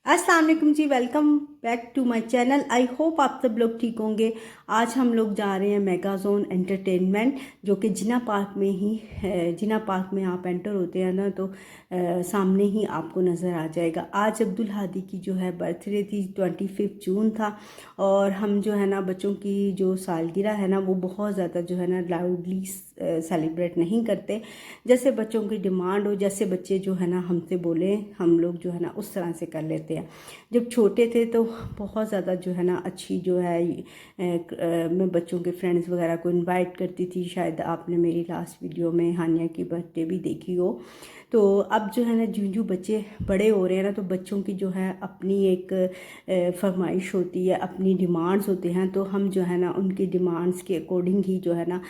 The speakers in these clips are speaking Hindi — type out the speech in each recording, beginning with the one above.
अस्सलाम वालेकुम जी। Welcome back to my channel. I hope आप सब लोग ठीक होंगे। आज हम लोग जा रहे हैं मेगा जोन एंटरटेनमेंट, जो कि जिना पार्क में ही है। जिना पार्क में आप एंटर होते हैं ना तो सामने ही आपको नज़र आ जाएगा। आज अब्दुल हादी की जो है बर्थडे थी, 25 जून था। और हम जो है ना बच्चों की जो सालगिरह है ना वो बहुत ज़्यादा जो है ना लाउडली सेलिब्रेट नहीं करते। जैसे बच्चों की डिमांड हो, जैसे बच्चे जो है ना हमसे बोले, हम लोग जो है ना उस तरह से कर लेते हैं। जब छोटे थे तो बहुत ज़्यादा जो है ना अच्छी जो है मैं बच्चों के फ्रेंड्स वगैरह को इनवाइट करती थी। शायद आपने मेरी लास्ट वीडियो में हानिया की बर्थडे भी देखी हो। तो अब जो है ना जूं जूं बच्चे बड़े हो रहे हैं ना तो बच्चों की जो है अपनी एक फरमाइश होती है, अपनी डिमांड्स होते हैं। तो हम जो है ना उनकी डिमांड्स के अकॉर्डिंग ही जो है ना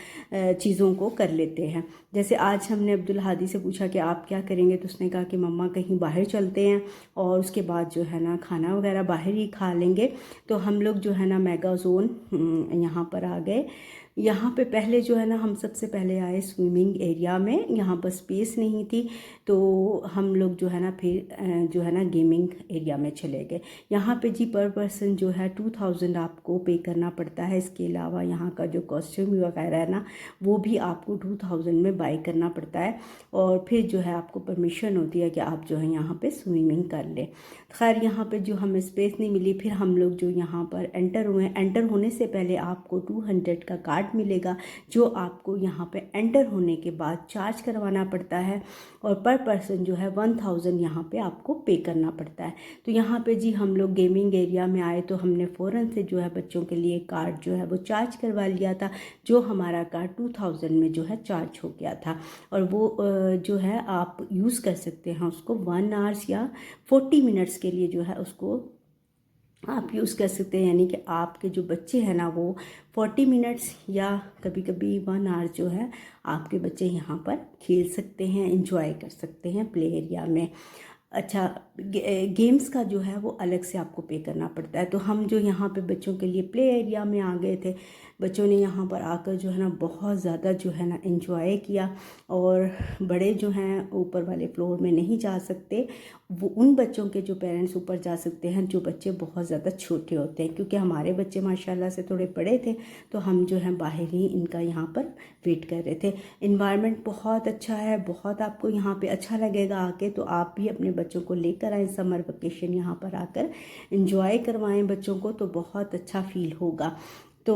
चीज़ों को कर लेते हैं। जैसे आज हमने अब्दुल हादी से पूछा कि आप क्या करेंगे, तो उसने कहा कि मम्मा कहीं बाहर चलते हैं और उसके बाद जो है ना खाना वगैरह बाहर ही खा लेंगे। तो हम लोग जो है ना मेगा जोन यहाँ पर आ गए। यहाँ पे पहले जो है ना हम सबसे पहले आए स्विमिंग एरिया में। यहाँ पर स्पेस नहीं थी तो हम लोग जो है ना फिर जो है ना गेमिंग एरिया में चले गए। यहाँ पे जी पर पर्सन जो है 2000 आपको पे करना पड़ता है। इसके अलावा यहाँ का जो कॉस्ट्यूम वगैरह है ना वो भी आपको 2000 में बाई करना पड़ता है। और फिर जो है आपको परमिशन होती है कि आप जो है यहाँ पे स्विमिंग कर लें। खैर यहाँ पे जो हमें स्पेस नहीं मिली, फिर हम लोग जो यहाँ पर एंटर हुए। एंटर होने से पहले आपको 200 का कार्ड मिलेगा, जो आपको यहाँ पे एंटर होने के बाद चार्ज करवाना पड़ता है। और पर पर्सन जो है 1000 यहाँ पे आपको पे करना पड़ता है। तो यहाँ पे जी हम लोग गेमिंग एरिया में आए तो हमने फ़ौरन से जो है बच्चों के लिए कार्ड जो है वो चार्ज करवा लिया था। जो हमारा कार्ड 2000 में जो है चार्ज हो गया था। और वो जो है आप यूज़ कर सकते हैं उसको 1 आवर्स या 40 मिनट्स के लिए जो है उसको आप यूज़ कर सकते हैं। यानी कि आपके जो बच्चे हैं ना वो 40 मिनट्स या कभी कभी 1 आवर जो है आपके बच्चे यहाँ पर खेल सकते हैं, इंजॉय कर सकते हैं प्ले एरिया में। अच्छा, गेम्स का जो है वो अलग से आपको पे करना पड़ता है। तो हम जो यहाँ पे बच्चों के लिए प्ले एरिया में आ गए थे, बच्चों ने यहाँ पर आकर जो है ना बहुत ज़्यादा जो है ना एंजॉय किया। और बड़े जो हैं ऊपर वाले फ्लोर में नहीं जा सकते, वो उन बच्चों के जो पेरेंट्स ऊपर जा सकते हैं जो बच्चे बहुत ज़्यादा छोटे होते हैं। क्योंकि हमारे बच्चे माशाल्लाह से थोड़े बड़े थे तो हम जो है बाहर ही इनका यहाँ पर वेट कर रहे थे। इन्वायरमेंट बहुत अच्छा है, बहुत आपको यहाँ पे अच्छा लगेगा आके। तो आप भी अपने बच्चों को लेकर आएँ, समर वेकेशन यहाँ पर आकर इंजॉय करवाएं बच्चों को, तो बहुत अच्छा फील होगा। तो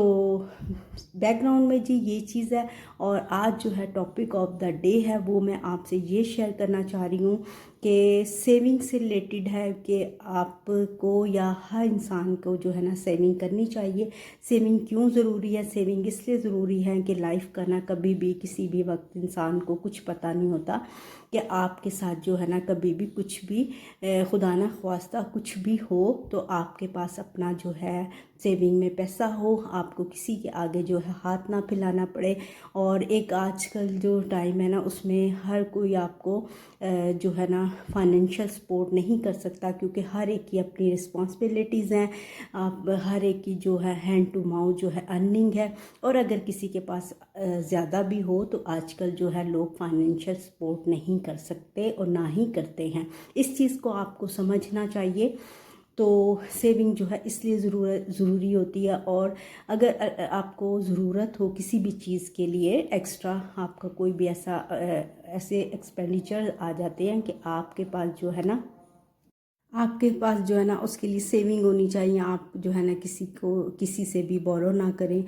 बैकग्राउंड में जी ये चीज़ है। और आज जो है टॉपिक ऑफ द डे है वो मैं आपसे ये शेयर करना चाह रही हूँ कि सेविंग से रिलेटेड है कि आपको या हर इंसान को जो है ना सेविंग करनी चाहिए। सेविंग क्यों ज़रूरी है? सेविंग इसलिए ज़रूरी है कि लाइफ का ना कभी भी किसी भी वक्त इंसान को कुछ पता नहीं होता कि आपके साथ जो है ना कभी भी कुछ भी खुदा ना ख्वास्ता कुछ भी हो तो आपके पास अपना जो है सेविंग में पैसा हो, आपको किसी के आगे जो है हाथ ना फैलाना पड़े। और एक आजकल जो टाइम है ना उसमें हर कोई आपको जो है ना फाइनेंशियल सपोर्ट नहीं कर सकता, क्योंकि हर एक की अपनी रिस्पॉन्सिबिलिटीज़ हैं। आप हर एक की जो है हैंड टू माउथ जो है अर्निंग है। और अगर किसी के पास ज़्यादा भी हो तो आजकल जो है लोग फाइनेंशियल सपोर्ट नहीं कर सकते और ना ही करते हैं। इस चीज़ को आपको समझना चाहिए। तो सेविंग जो है इसलिए ज़रूरी होती है। और अगर आपको ज़रूरत हो किसी भी चीज़ के लिए एक्स्ट्रा, आपका कोई भी ऐसे एक्सपेंडिचर आ जाते हैं कि आपके पास जो है ना उसके लिए सेविंग होनी चाहिए। आप जो है ना किसी से भी बोरो ना करें।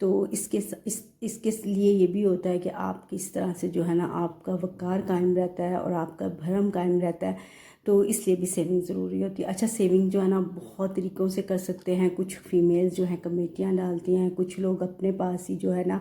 तो इसके लिए ये भी होता है कि आप किस तरह से जो है ना आपका वक़ार कायम रहता है और आपका भरम कायम रहता है। तो इसलिए भी सेविंग ज़रूरी होती है। अच्छा, सेविंग जो है ना बहुत तरीक़ों से कर सकते हैं। कुछ फीमेल्स जो है कमेटियाँ डालती हैं, कुछ लोग अपने पास ही जो है ना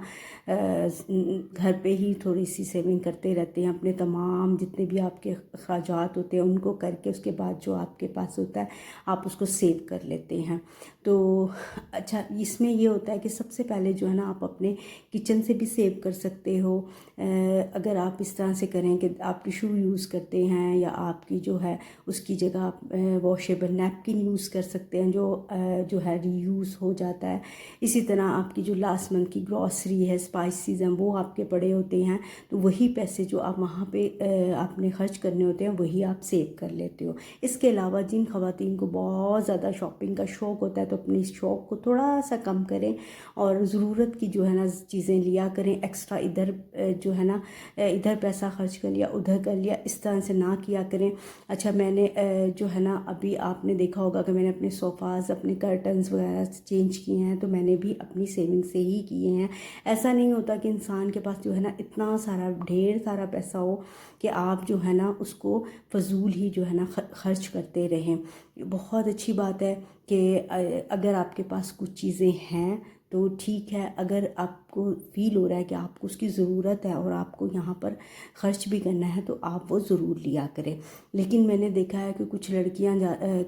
घर पे ही थोड़ी सी सेविंग करते रहते हैं। अपने तमाम जितने भी आपके अखराजात होते हैं उनको करके उसके बाद जो आपके पास होता है आप उसको सेव कर लेते हैं। तो अच्छा, इसमें ये होता है कि सबसे पहले जो है ना आप अपने किचन से भी सेव कर सकते हो। अगर आप इस तरह से करें कि आप टिशू यूज़ करते हैं या आपकी जो है है उसकी जगह आप वॉशेबल नैपकिन यूज़ कर सकते हैं जो है रीयूज़ हो जाता है। इसी तरह आपकी जो लास्ट मंथ की ग्रॉसरी है, स्पाइसेस हैं, वो आपके पड़े होते हैं, तो वही पैसे जो आप वहाँ पे आपने खर्च करने होते हैं वही आप सेव कर लेते हो। इसके अलावा जिन ख़वातीन को बहुत ज़्यादा शॉपिंग का शौक़ होता है तो अपने इस शौक़ को थोड़ा सा कम करें और ज़रूरत की जो है ना चीज़ें लिया करें। एक्स्ट्रा इधर जो है ना इधर पैसा खर्च कर लिया, उधर कर लिया, इस तरह से ना किया करें। अच्छा, मैंने जो है ना अभी आपने देखा होगा कि मैंने अपने सोफ़ाज़, अपने कर्टन्स वगैरह चेंज किए हैं, तो मैंने भी अपनी सेविंग से ही किए हैं। ऐसा नहीं होता कि इंसान के पास जो है ना इतना सारा ढेर सारा पैसा हो कि आप जो है ना उसको फ़जूल ही जो है ना खर्च करते रहें। बहुत अच्छी बात है कि अगर आपके पास कुछ चीज़ें हैं तो ठीक है, अगर आपको फ़ील हो रहा है कि आपको उसकी ज़रूरत है और आपको यहाँ पर ख़र्च भी करना है तो आप वो ज़रूर लिया करें। लेकिन मैंने देखा है कि कुछ लड़कियाँ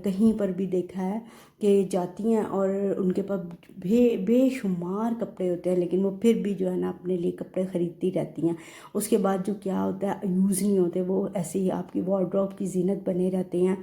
कहीं पर भी देखा है कि जाती हैं और उनके पास बेशुमार कपड़े होते हैं, लेकिन वो फिर भी जो है ना अपने लिए कपड़े ख़रीदती रहती हैं। उसके बाद जो क्या होता है, यूज़ नहीं होते, वो ऐसे ही आपकी वार्डरोब की ज़ीनत बने रहते हैं।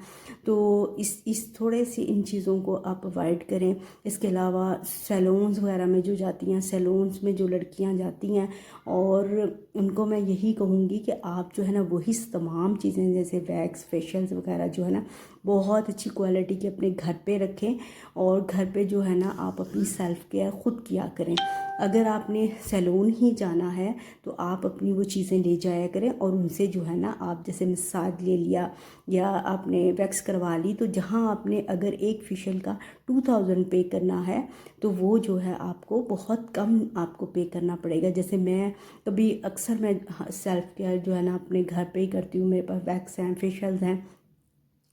तो इस थोड़े सी इन चीज़ों को आप अवॉइड करें। इसके अलावा सैलून्स वगैरह में जो जाती हैं, सैलून्स में जो लड़कियां जाती हैं, और उनको मैं यही कहूँगी कि आप जो है ना वही तमाम चीज़ें जैसे वैक्स, फेशियल्स वगैरह जो है ना बहुत अच्छी क्वालिटी के अपने घर पे रखें और घर पे जो है ना आप अपनी सेल्फ़ केयर ख़ुद किया करें। अगर आपने सैलून ही जाना है तो आप अपनी वो चीज़ें ले जाया करें और उनसे जो है ना आप जैसे मसाज ले लिया या आपने वैक्स करवा ली, तो जहाँ आपने अगर एक फेशियल का 2000 पे करना है तो वो जो है आपको बहुत कम आपको पे करना पड़ेगा। जैसे मैं कभी अक्सर मैं सेल्फ़ केयर जो है ना अपने घर पे ही करती हूँ, मेरे पास वैक्स हैं, फेशियल्स हैं।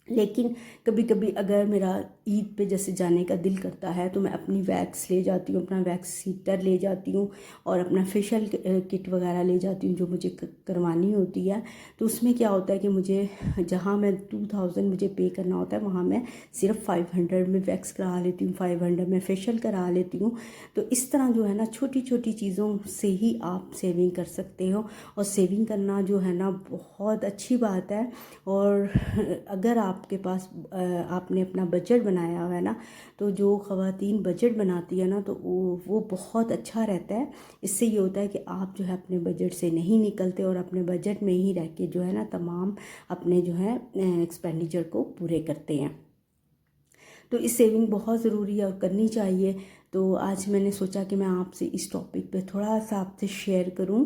लेकिन कभी कभी अगर मेरा ईद पे जैसे जाने का दिल करता है तो मैं अपनी वैक्स ले जाती हूँ, अपना वैक्स हीटर ले जाती हूँ और अपना फेशियल किट वगैरह ले जाती हूँ जो मुझे करवानी होती है। तो उसमें क्या होता है कि मुझे जहाँ मैं 2000 मुझे पे करना होता है वहाँ मैं सिर्फ 500 में वैक्स करा लेती हूँ, 500 में फेशियल करा लेती हूँ। तो इस तरह जो है ना छोटी छोटी चीज़ों से ही आप सेविंग कर सकते हो, और सेविंग करना जो है ना बहुत अच्छी बात है। और अगर आपके पास आपने अपना बजट बनाया हुआ है ना, तो जो ख़वातीन बजट बनाती है ना तो वो बहुत अच्छा रहता है। इससे ये होता है कि आप जो है अपने बजट से नहीं निकलते और अपने बजट में ही रह के जो है ना तमाम अपने जो है एक्सपेंडिचर को पूरे करते हैं। तो इस सेविंग बहुत ज़रूरी है और करनी चाहिए। तो आज मैंने सोचा कि मैं आपसे इस टॉपिक पे थोड़ा सा आपसे शेयर करूं,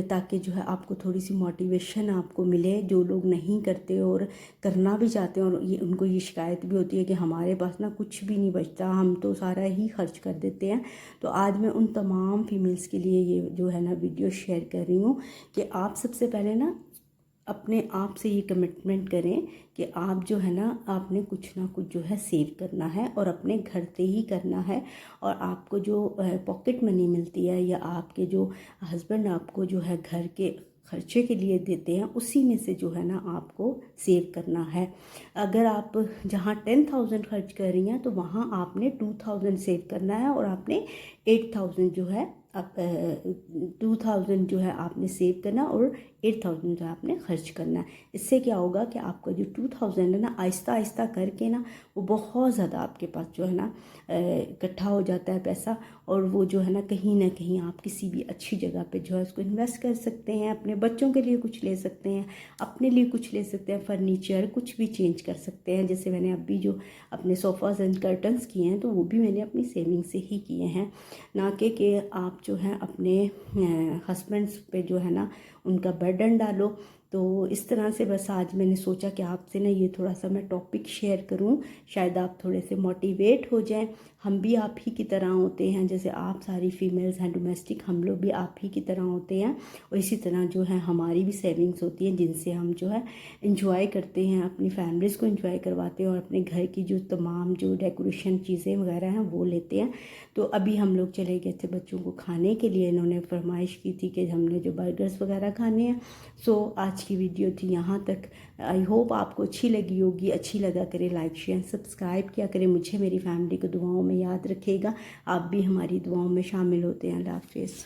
ताकि जो है आपको थोड़ी सी मोटिवेशन आपको मिले। जो लोग नहीं करते और करना भी चाहते हैं और ये उनको ये शिकायत भी होती है कि हमारे पास ना कुछ भी नहीं बचता, हम तो सारा ही खर्च कर देते हैं। तो आज मैं उन तमाम फीमेल्स के लिए ये जो है ना वीडियो शेयर कर रही हूँ कि आप सबसे पहले ना अपने आप से ये कमिटमेंट करें कि आप जो है ना आपने कुछ ना कुछ जो है सेव करना है और अपने घर से ही करना है। और आपको जो पॉकेट मनी मिलती है या आपके जो हस्बैंड आपको जो है घर के खर्चे के लिए देते हैं उसी में से जो है ना आपको सेव करना है। अगर आप जहाँ 10,000 खर्च कर रही हैं तो वहाँ आपने 2000 सेव करना है और आपने 8000 जो है आप 2000 जो है आपने सेव करना और 8000 जो है आपने खर्च करना है। इससे क्या होगा कि आपका जो 2000 है ना आहिस्ता आहिस्ता करके ना वो बहुत ज़्यादा आपके पास जो है ना इकट्ठा हो जाता है पैसा, और वो जो है ना कहीं आप किसी भी अच्छी जगह पे जो है उसको इन्वेस्ट कर सकते हैं। अपने बच्चों के लिए कुछ ले सकते हैं, अपने लिए कुछ ले सकते हैं, फर्नीचर कुछ भी चेंज कर सकते हैं। जैसे मैंने अभी जो अपने सोफ़ाज़ एंड कर्टन्स किए हैं तो वो भी मैंने अपनी सेविंग से ही किए हैं, ना कि आप जो है अपने हस्बैंड्स पे जो है ना उनका बर्डन डालो। तो इस तरह से बस आज मैंने सोचा कि आपसे ना ये थोड़ा सा मैं टॉपिक शेयर करूं, शायद आप थोड़े से मोटिवेट हो जाएं। हम भी आप ही की तरह होते हैं, जैसे आप सारी फीमेल्स हैं डोमेस्टिक, हम लोग भी आप ही की तरह होते हैं। और इसी तरह जो है हमारी भी सेविंग्स होती हैं जिनसे हम जो है इंजॉय करते हैं, अपनी फैमिलीज़ को इंजॉय करवाते हैं और अपने घर की जो तमाम जो डेकोरेशन चीज़ें वगैरह हैं वो लेते हैं। तो अभी हम लोग चले गए थे बच्चों को खाने के लिए, इन्होंने फरमाइश की थी कि हमने जो बर्गर्स वगैरह खाने हैं। सो आज की वीडियो थी यहाँ तक। आई होप आपको अच्छी लगी होगी। अच्छी लगा करें लाइक शेयर सब्सक्राइब किया करें। मुझे मेरी फैमिली को दुआओं में याद रखिएगा। आप भी हमारी दुआओं में शामिल होते हैं। अल्लाह हाफिज़।